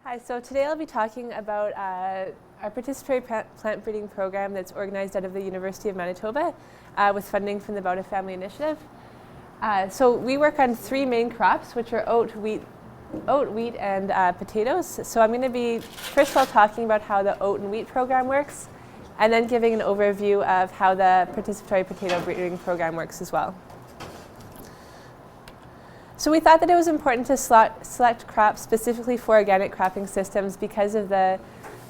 Hi, so today I'll be talking about our participatory plant breeding program that's organized out of the University of Manitoba with funding from the Bauta Family Initiative. So we work on three main crops, which are oat, wheat, and potatoes. So I'm going to be first of all talking about how the oat and wheat program works, and then giving an overview of how the participatory potato breeding program works as well. So we thought that it was important to select crops specifically for organic cropping systems because of the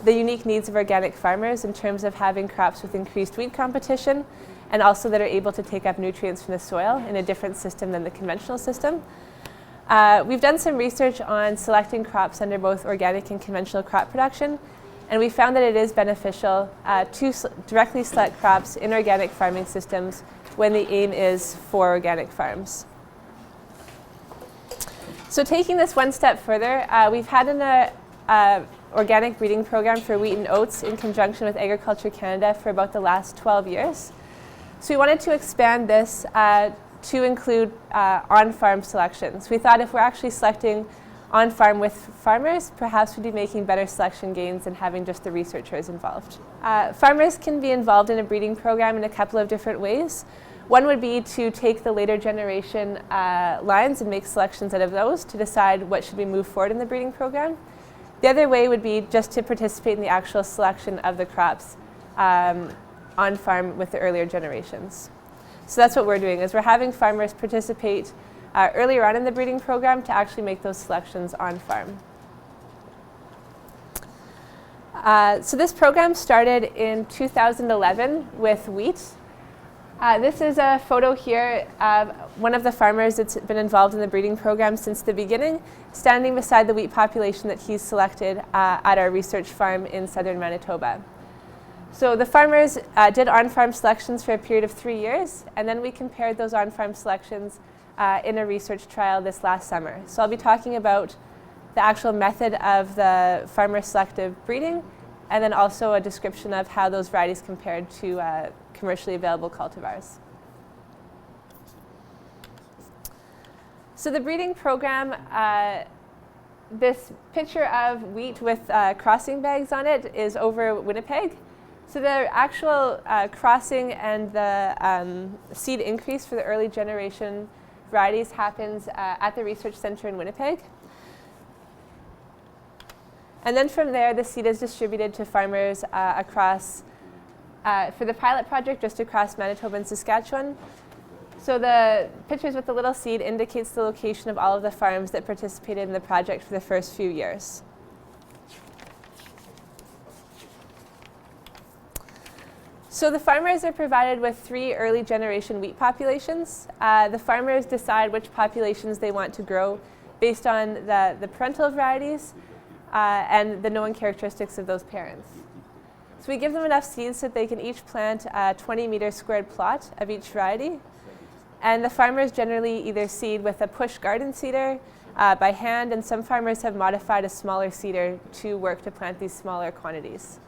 unique needs of organic farmers in terms of having crops with increased weed competition and also that are able to take up nutrients from the soil in a different system than the conventional system. We've done some research on selecting crops under both organic and conventional crop production, and we found that it is beneficial to directly select crops in organic farming systems when the aim is for organic farms. So taking this one step further, we've had an organic breeding program for wheat and oats in conjunction with Agriculture Canada for about the last 12 years. So we wanted to expand this to include on-farm selections. We thought if we're actually selecting on-farm with farmers, perhaps we'd be making better selection gains than having just the researchers involved. Farmers can be involved in a breeding program in a couple of different ways. One would be to take the later generation lines and make selections out of those to decide what should we move forward in the breeding program. The other way would be just to participate in the actual selection of the crops on farm with the earlier generations. So that's what we're doing, is we're having farmers participate earlier on in the breeding program to actually make those selections on farm. So this program started in 2011 with wheat. This is a photo here of one of the farmers that's been involved in the breeding program since the beginning, standing beside the wheat population that he's selected at our research farm in southern Manitoba. So the farmers did on-farm selections for a period of 3 years, and then we compared those on-farm selections in a research trial this last summer. So I'll be talking about the actual method of the farmer selective breeding, and then also a description of how those varieties compared to commercially available cultivars. So the breeding program, this picture of wheat with crossing bags on it is over Winnipeg. So the actual crossing and the seed increase for the early generation varieties happens at the research center in Winnipeg. And then from there, the seed is distributed to farmers across, for the pilot project, just across Manitoba and Saskatchewan. So the pictures with the little seed indicates the location of all of the farms that participated in the project for the first few years. So the farmers are provided with 3 early generation wheat populations. The farmers decide which populations they want to grow based on the parental varieties and the known characteristics of those parents. So we give them enough seeds so that they can each plant a 20-meter squared plot of each variety. And the farmers generally either seed with a push garden seeder by hand, and some farmers have modified a smaller seeder to work to plant these smaller quantities.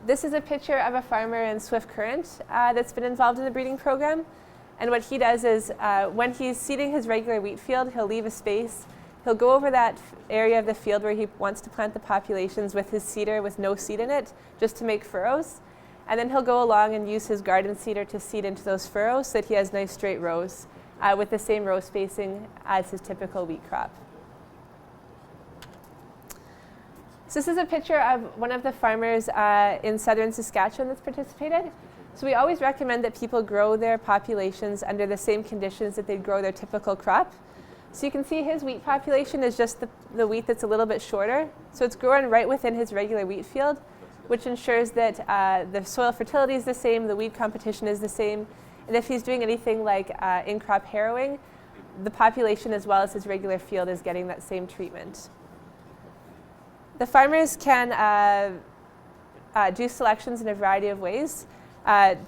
This is a picture of a farmer in Swift Current that's been involved in the breeding program. And what he does is when he's seeding his regular wheat field, he'll leave a space. He'll go over that area of the field where he wants to plant the populations with his seeder with no seed in it, just to make furrows. And then he'll go along and use his garden seeder to seed into those furrows so that he has nice straight rows with the same row spacing as his typical wheat crop. So this is a picture of one of the farmers in southern Saskatchewan that's participated. So we always recommend that people grow their populations under the same conditions that they'd grow their typical crop. So you can see his wheat population is just the wheat that's a little bit shorter. So it's growing right within his regular wheat field, which ensures that the soil fertility is the same, the weed competition is the same. And if he's doing anything like in-crop harrowing, the population as well as his regular field is getting that same treatment. The farmers can do selections in a variety of ways.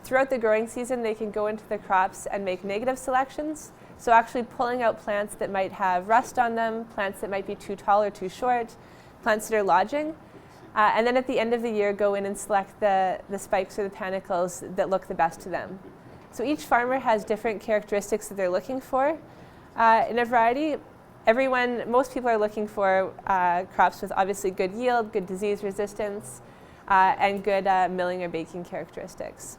Throughout the growing season, they can go into the crops and make negative selections. So actually pulling out plants that might have rust on them, plants that might be too tall or too short, plants that are lodging. And then at the end of the year, go in and select the spikes or the panicles that look the best to them. So each farmer has different characteristics that they're looking for in a variety. most people are looking for crops with obviously good yield, good disease resistance, and good milling or baking characteristics.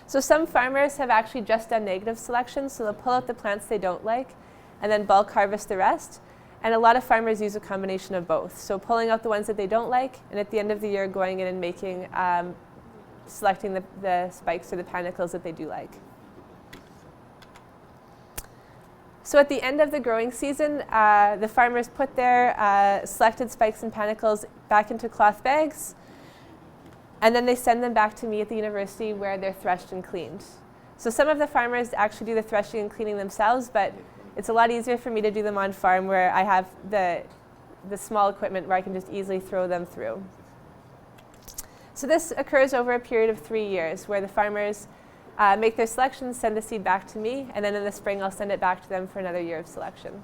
So some farmers have actually just done negative selection, so they'll pull out the plants they don't like and then bulk harvest the rest. And a lot of farmers use a combination of both. So pulling out the ones that they don't like, and at the end of the year going in and making, selecting the spikes or the panicles that they do like. So at the end of the growing season, the farmers put their selected spikes and panicles back into cloth bags, and then they send them back to me at the university where they're threshed and cleaned. So some of the farmers actually do the threshing and cleaning themselves, but it's a lot easier for me to do them on farm where I have the small equipment where I can just easily throw them through. So this occurs over a period of 3 years where the farmers make their selections, send the seed back to me, and then in the spring I'll send it back to them for another year of selection.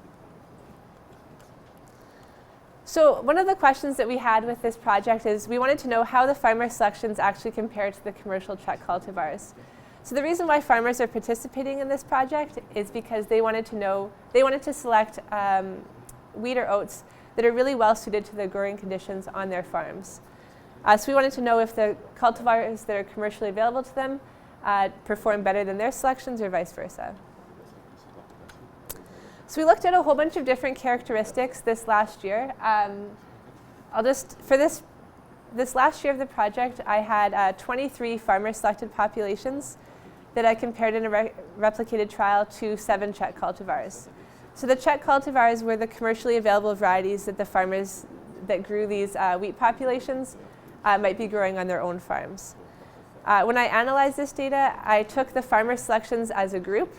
So one of the questions that we had with this project is we wanted to know how the farmer selections actually compare to the commercial truck cultivars. So the reason why farmers are participating in this project is because they wanted to select wheat or oats that are really well suited to the growing conditions on their farms. So we wanted to know if the cultivars that are commercially available to them perform better than their selections or vice versa. So we looked at a whole bunch of different characteristics this last year. For this last year of the project, I had 23 farmer-selected populations that I compared in a replicated trial to 7 Czech cultivars. So the Czech cultivars were the commercially available varieties that the farmers that grew these wheat populations might be growing on their own farms. When I analyzed this data, I took the farmer selections as a group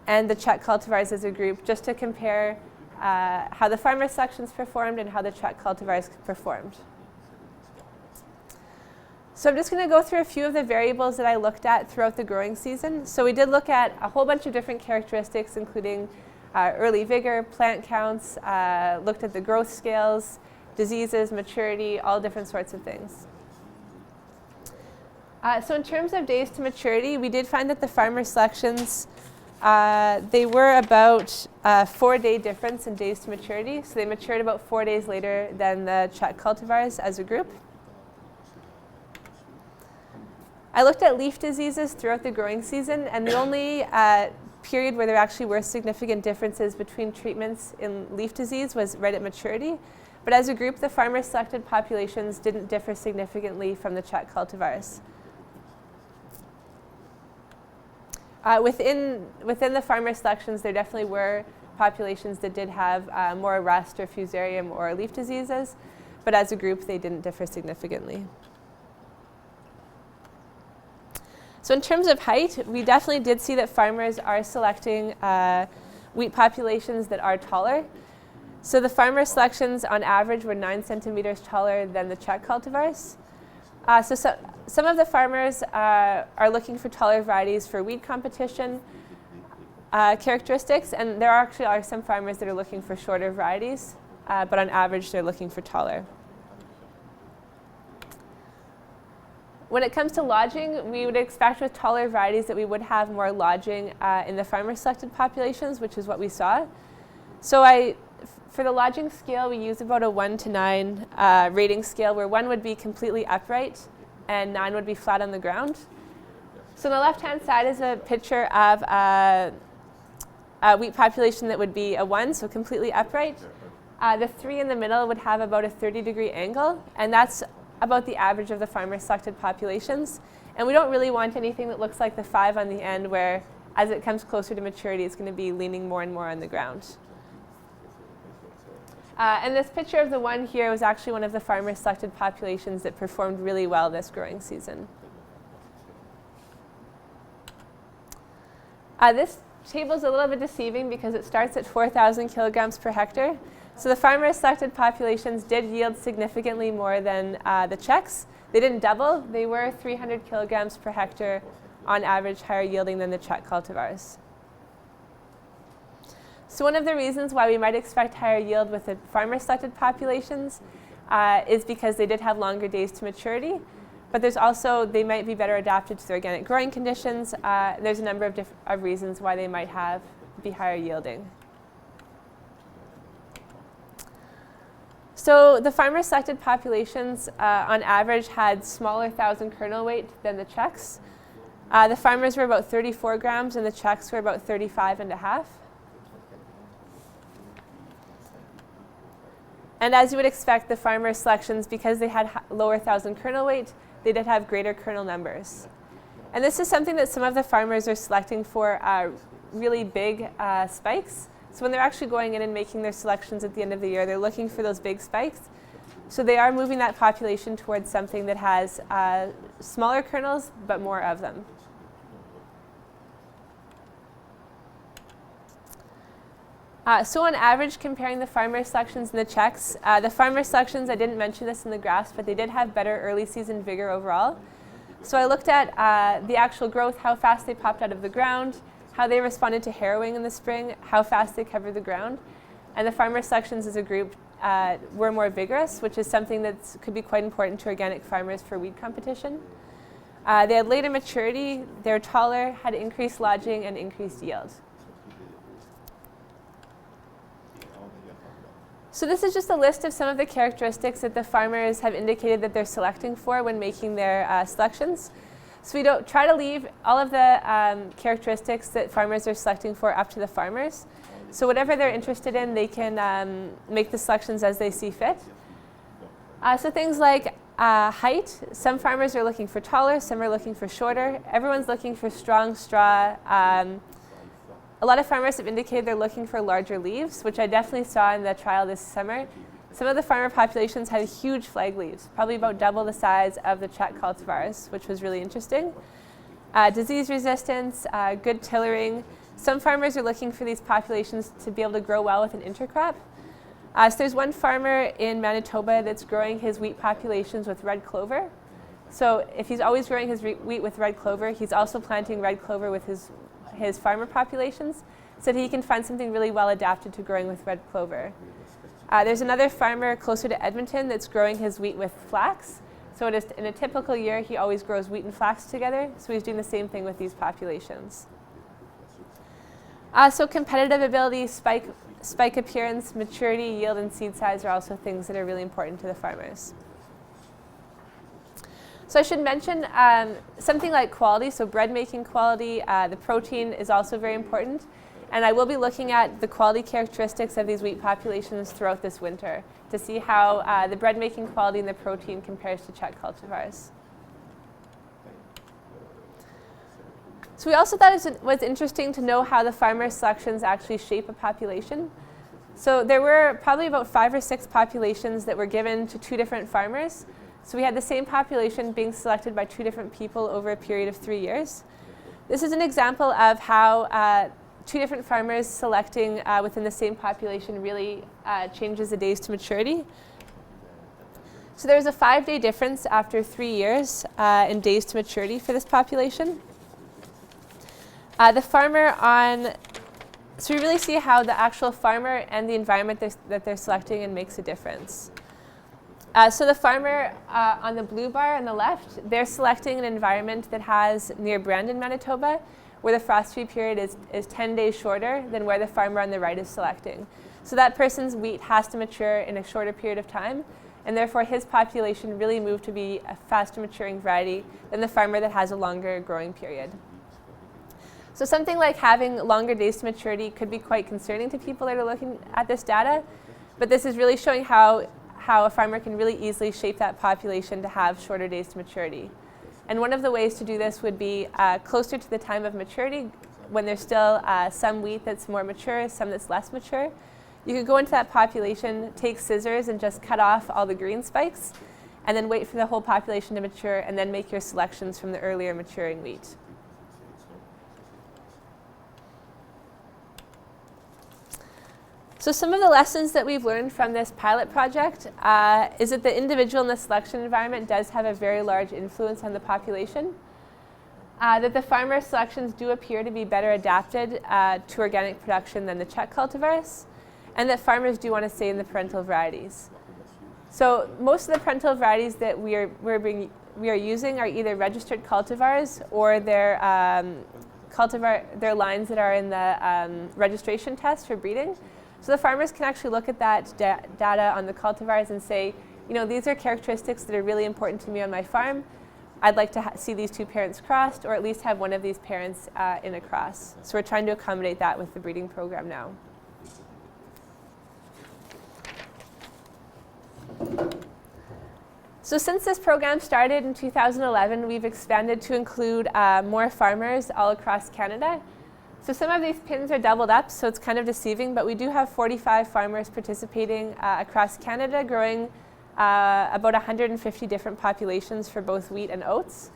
and the Czech cultivars as a group just to compare how the farmer selections performed and how the Czech cultivars performed. So I'm just going to go through a few of the variables that I looked at throughout the growing season. So we did look at a whole bunch of different characteristics, including early vigor, plant counts, looked at the growth scales, diseases, maturity, all different sorts of things. So in terms of days to maturity, we did find that the farmer selections, they were about a 4-day difference in days to maturity. So they matured about 4 days later than the Czech cultivars as a group. I looked at leaf diseases throughout the growing season, and the only period where there actually were significant differences between treatments in leaf disease was right at maturity. But as a group, the farmer-selected populations didn't differ significantly from the Czech cultivars. Within the farmer selections, there definitely were populations that did have more rust or fusarium or leaf diseases, but as a group, they didn't differ significantly. So in terms of height, we definitely did see that farmers are selecting wheat populations that are taller. So the farmer selections on average were 9 centimeters taller than the Czech cultivars. Some of the farmers are looking for taller varieties for wheat competition characteristics, and there actually are some farmers that are looking for shorter varieties, but on average they're looking for taller. When it comes to lodging, we would expect with taller varieties that we would have more lodging in the farmer-selected populations, which is what we saw. So for the lodging scale, we use about a 1 to 9 rating scale, where 1 would be completely upright and 9 would be flat on the ground. So on the left-hand side is a picture of a wheat population that would be a 1, so completely upright. The 3 in the middle would have about a 30-degree angle, and that's about the average of the farmer-selected populations. And we don't really want anything that looks like the 5 on the end, where as it comes closer to maturity, it's going to be leaning more and more on the ground. And this picture of the 1 here was actually one of the farmer-selected populations that performed really well this growing season. This table is a little bit deceiving because it starts at 4,000 kilograms per hectare. So the farmer-selected populations did yield significantly more than the Czechs. They didn't double. They were 300 kilograms per hectare on average higher yielding than the Czech cultivars. So one of the reasons why we might expect higher yield with the farmer-selected populations is because they did have longer days to maturity, but there's also, they might be better adapted to their organic growing conditions. There's a number of reasons why they might be higher yielding. So the farmer-selected populations, on average, had smaller 1,000 kernel weight than the Czechs. The farmers were about 34 grams, and the Czechs were about 35.5. And as you would expect, the farmer selections, because they had lower 1,000 kernel weight, they did have greater kernel numbers. And this is something that some of the farmers are selecting for really big spikes. So when they're actually going in and making their selections at the end of the year, they're looking for those big spikes. So they are moving that population towards something that has smaller kernels, but more of them. So on average, comparing the farmer selections and the Czechs, the farmer selections, I didn't mention this in the graphs, but they did have better early season vigor overall. So I looked at the actual growth, how fast they popped out of the ground, how they responded to harrowing in the spring, how fast they covered the ground. And the farmer selections as a group were more vigorous, which is something that could be quite important to organic farmers for weed competition. They had later maturity, they were taller, had increased lodging, and increased yield. So this is just a list of some of the characteristics that the farmers have indicated that they're selecting for when making their selections. So we don't try to leave all of the characteristics that farmers are selecting for up to the farmers. So whatever they're interested in, they can make the selections as they see fit. So things like height. Some farmers are looking for taller, some are looking for shorter. Everyone's looking for strong straw. A lot of farmers have indicated they're looking for larger leaves, which I definitely saw in the trial this summer. Some of the farmer populations had huge flag leaves, probably about double the size of the Czech cultivars, which was really interesting. Disease resistance, good tillering. Some farmers are looking for these populations to be able to grow well with an intercrop. So there's one farmer in Manitoba that's growing his wheat populations with red clover. So if he's always growing his wheat with red clover, he's also planting red clover with his farmer populations so that he can find something really well adapted to growing with red clover. There's another farmer closer to Edmonton that's growing his wheat with flax. So in a typical year, he always grows wheat and flax together. So he's doing the same thing with these populations. So competitive ability, spike appearance, maturity, yield, and seed size are also things that are really important to the farmers. So I should mention something like quality, so bread making quality, the protein is also very important. And I will be looking at the quality characteristics of these wheat populations throughout this winter to see how the bread making quality and the protein compares to Czech cultivars. So we also thought it was interesting to know how the farmer selections actually shape a population. So there were probably about 5 or 6 populations that were given to 2 different farmers. So we had the same population being selected by 2 different people over a period of 3 years. This is an example of how 2 different farmers selecting within the same population really changes the days to maturity. So there was a 5-day difference after 3 years in days to maturity for this population. So we really see how the actual farmer and the environment that they're selecting in makes a difference. So the farmer on the blue bar on the left, they're selecting an environment that has near Brandon, Manitoba, where the frost-free period is 10 days shorter than where the farmer on the right is selecting. So that person's wheat has to mature in a shorter period of time, and therefore his population really moved to be a faster maturing variety than the farmer that has a longer growing period. So something like having longer days to maturity could be quite concerning to people that are looking at this data, but this is really showing how a farmer can really easily shape that population to have shorter days to maturity. And one of the ways to do this would be closer to the time of maturity, when there's still some wheat that's more mature, some that's less mature. You could go into that population, take scissors and just cut off all the green spikes, and then wait for the whole population to mature, and then make your selections from the earlier maturing wheat. So some of the lessons that we've learned from this pilot project is that the individual in the selection environment does have a very large influence on the population, that the farmer selections do appear to be better adapted to organic production than the Czech cultivars, and that farmers do want to stay in the parental varieties. So most of the parental varieties that we are using are either registered cultivars or they're their lines that are in the registration test for breeding. So the farmers can actually look at that data on the cultivars and say, you know, these are characteristics that are really important to me on my farm. I'd like to see these two parents crossed, or at least have one of these parents in a cross. So we're trying to accommodate that with the breeding program now. So since this program started in 2011, we've expanded to include more farmers all across Canada. So some of these pins are doubled up, so it's kind of deceiving, but we do have 45 farmers participating across Canada, growing about 150 different populations for both wheat and oats.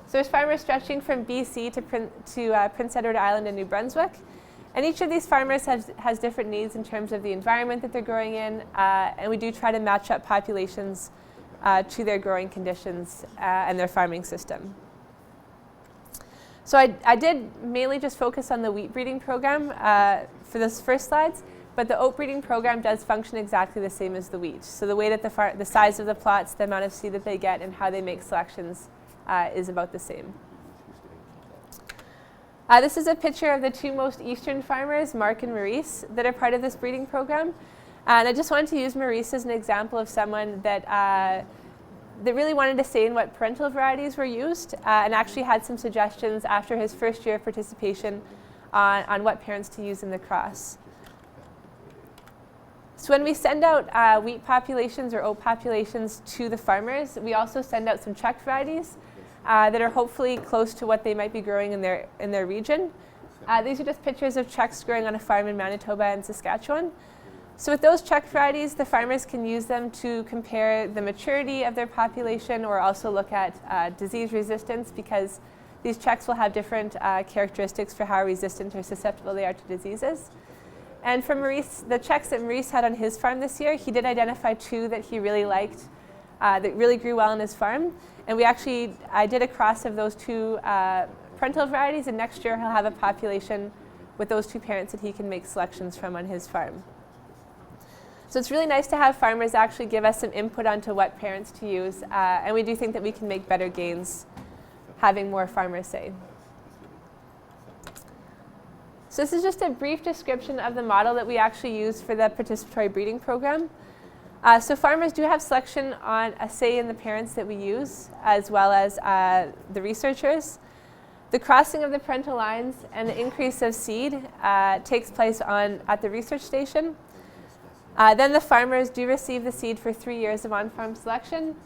So there's farmers stretching from BC to Prince Edward Island and New Brunswick. And each of these farmers has different needs in terms of the environment that they're growing in, and we do try to match up populations to their growing conditions and their farming system. So I did mainly just focus on the wheat breeding program for this first slides, but the oat breeding program does function exactly the same as the wheat. So the way that the size of the plots, the amount of seed that they get, and how they make selections is about the same. This is a picture of the two most eastern farmers, Mark and Maurice, that are part of this breeding program. And I just wanted to use Maurice as an example of someone that really wanted to say in what parental varieties were used, and actually had some suggestions after his first year of participation on what parents to use in the cross. So when we send out wheat populations or oat populations to the farmers, we also send out some check varieties that are hopefully close to what they might be growing in their region. These are just pictures of checks growing on a farm in Manitoba and Saskatchewan. So with those check varieties, the farmers can use them to compare the maturity of their population, or also look at disease resistance, because these checks will have different characteristics for how resistant or susceptible they are to diseases. And for Maurice, the checks that Maurice had on his farm this year, he did identify two that he really liked, that really grew well on his farm. And I did a cross of those two parental varieties, and next year he'll have a population with those two parents that he can make selections from on his farm. So it's really nice to have farmers actually give us some input onto what parents to use, and we do think that we can make better gains having more farmers say. So this is just a brief description of the model that we actually use for the participatory breeding program. So farmers do have selection on a say in the parents that we use, as well as the researchers. The crossing of the parental lines and the increase of seed takes place at the research station. Then the farmers do receive the seed for 3 years of on-farm selection.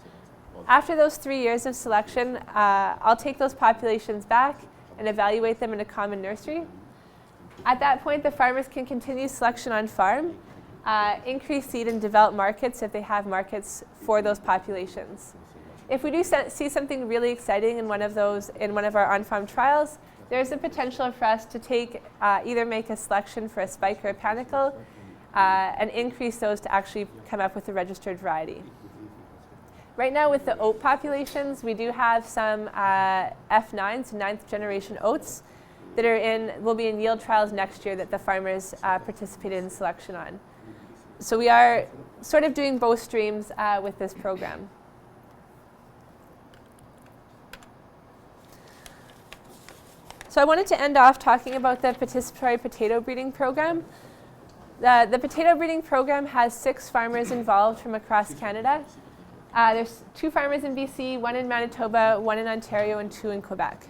After those 3 years of selection, I'll take those populations back and evaluate them in a common nursery. At that point, the farmers can continue selection on farm, increase seed, and develop markets if they have markets for those populations. If we do see something really exciting in one of our on-farm trials, there's a potential for us to either make a selection for a spike or a panicle, and increase those to actually come up with a registered variety. Right now with the oat populations, we do have some F9s, 9th generation oats, that will be in yield trials next year that the farmers participated in selection on. So we are sort of doing both streams with this program. So I wanted to end off talking about the participatory potato breeding program. The potato breeding program has 6 farmers involved from across Canada. There's 2 farmers in BC, 1 in Manitoba, 1 in Ontario, and 2 in Quebec.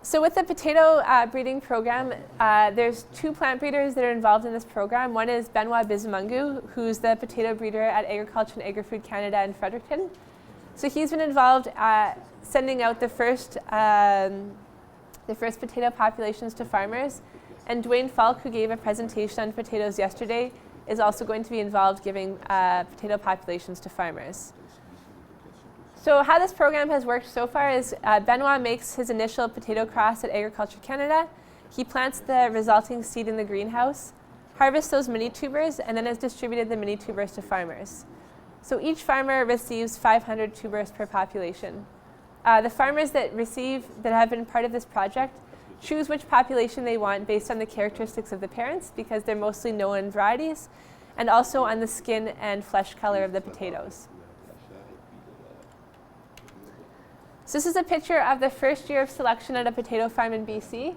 So with the potato breeding program, there's 2 plant breeders that are involved in this program. One is Benoit Bizimungu, who's the potato breeder at Agriculture and Agri-Food Canada in Fredericton. So he's been involved sending out the first potato populations to farmers. And Dwayne Falk, who gave a presentation on potatoes yesterday, is also going to be involved giving potato populations to farmers. So how this program has worked so far is Benoit makes his initial potato cross at Agriculture Canada. He plants the resulting seed in the greenhouse, harvests those mini tubers, and then has distributed the mini tubers to farmers. So each farmer receives 500 tubers per population. The farmers that have been part of this project choose which population they want based on the characteristics of the parents, because they're mostly known varieties, and also on the skin and flesh color of the potatoes. So this is a picture of the first year of selection at a potato farm in BC.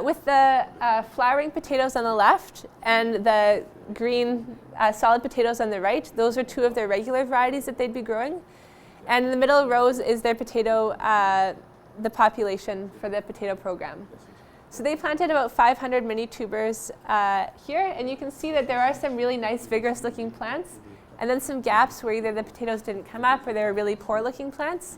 With the flowering potatoes on the left and the green solid potatoes on the right, those are two of their regular varieties that they'd be growing. And in the middle rows is their potato, the population for the potato program. So they planted about 500 mini tubers here, and you can see that there are some really nice, vigorous looking plants, and then some gaps where either the potatoes didn't come up or they were really poor looking plants.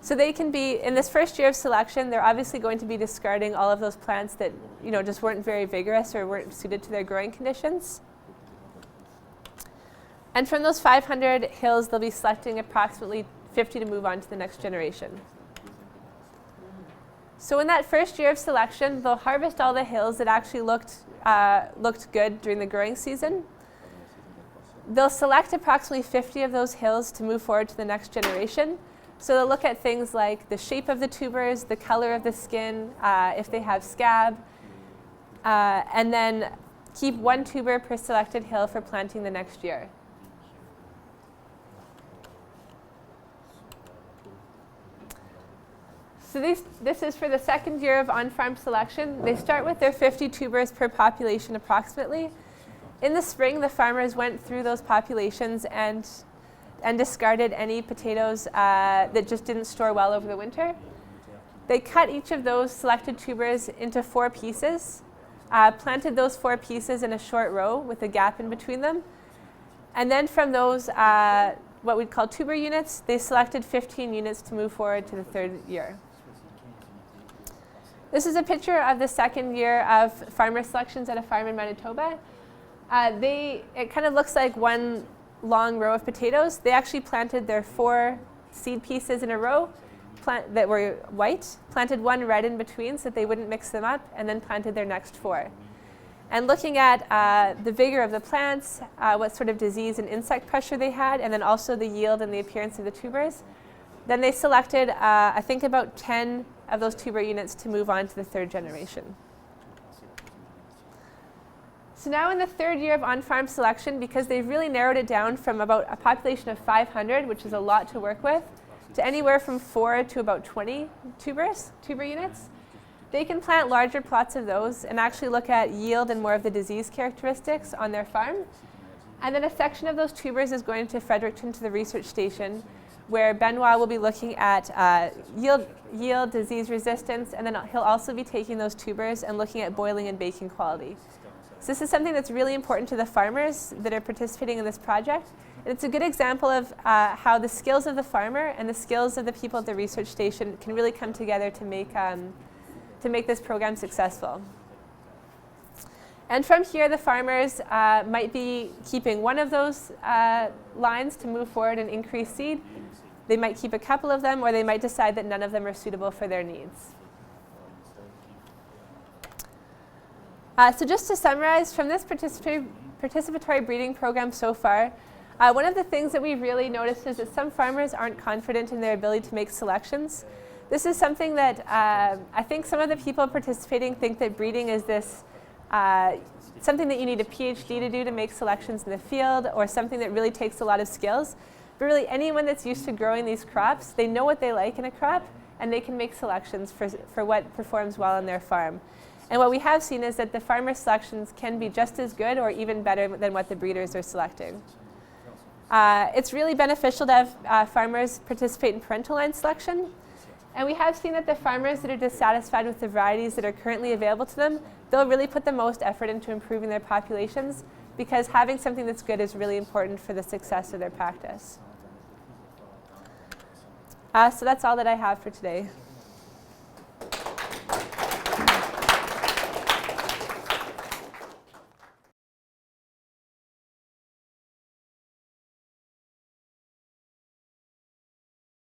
So they can be, in this first year of selection, they're obviously going to be discarding all of those plants that just weren't very vigorous or weren't suited to their growing conditions. And from those 500 hills, they'll be selecting approximately 50 to move on to the next generation. So in that first year of selection, they'll harvest all the hills that actually looked good during the growing season. They'll select approximately 50 of those hills to move forward to the next generation. So they'll look at things like the shape of the tubers, the color of the skin, if they have scab, and then keep one tuber per selected hill for planting the next year. So this is for the second year of on-farm selection. They start with their 50 tubers per population approximately. In the spring, the farmers went through those populations and discarded any potatoes that just didn't store well over the winter. They cut each of those selected tubers into 4 pieces, planted those 4 pieces in a short row with a gap in between them. And then from those, what we'd call tuber units, they selected 15 units to move forward to the third year. This is a picture of the second year of farmer selections at a farm in Manitoba. It kind of looks like one long row of potatoes. They actually planted their 4 seed pieces in a row that were white, planted one red in between so that they wouldn't mix them up, and then planted their next 4. And looking at the vigor of the plants, what sort of disease and insect pressure they had, and then also the yield and the appearance of the tubers, then they selected, I think, about 10 of those tuber units to move on to the third generation. So now in the third year of on-farm selection, because they've really narrowed it down from about a population of 500, which is a lot to work with, to anywhere from 4 to about 20 tuber units, they can plant larger plots of those and actually look at yield and more of the disease characteristics on their farm. And then a section of those tubers is going to Fredericton to the research station, where Benoit will be looking at yield, disease resistance, and then he'll also be taking those tubers and looking at boiling and baking quality. So this is something that's really important to the farmers that are participating in this project. And it's a good example of how the skills of the farmer and the skills of the people at the research station can really come together to make this program successful. And from here, the farmers might be keeping one of those lines to move forward and increase seed. They might keep a couple of them, or they might decide that none of them are suitable for their needs. So just to summarize, from this participatory breeding program so far, one of the things that we've really noticed is that some farmers aren't confident in their ability to make selections. This is something that I think some of the people participating think that breeding is this something that you need a PhD to do to make selections in the field, or something that really takes a lot of skills. But really, anyone that's used to growing these crops, they know what they like in a crop, and they can make selections for what performs well on their farm. And what we have seen is that the farmer selections can be just as good or even better than what the breeders are selecting. It's really beneficial to have farmers participate in parental line selection. And we have seen that the farmers that are dissatisfied with the varieties that are currently available to them, they'll really put the most effort into improving their populations, because having something that's good is really important for the success of their practice. So that's all that I have for today.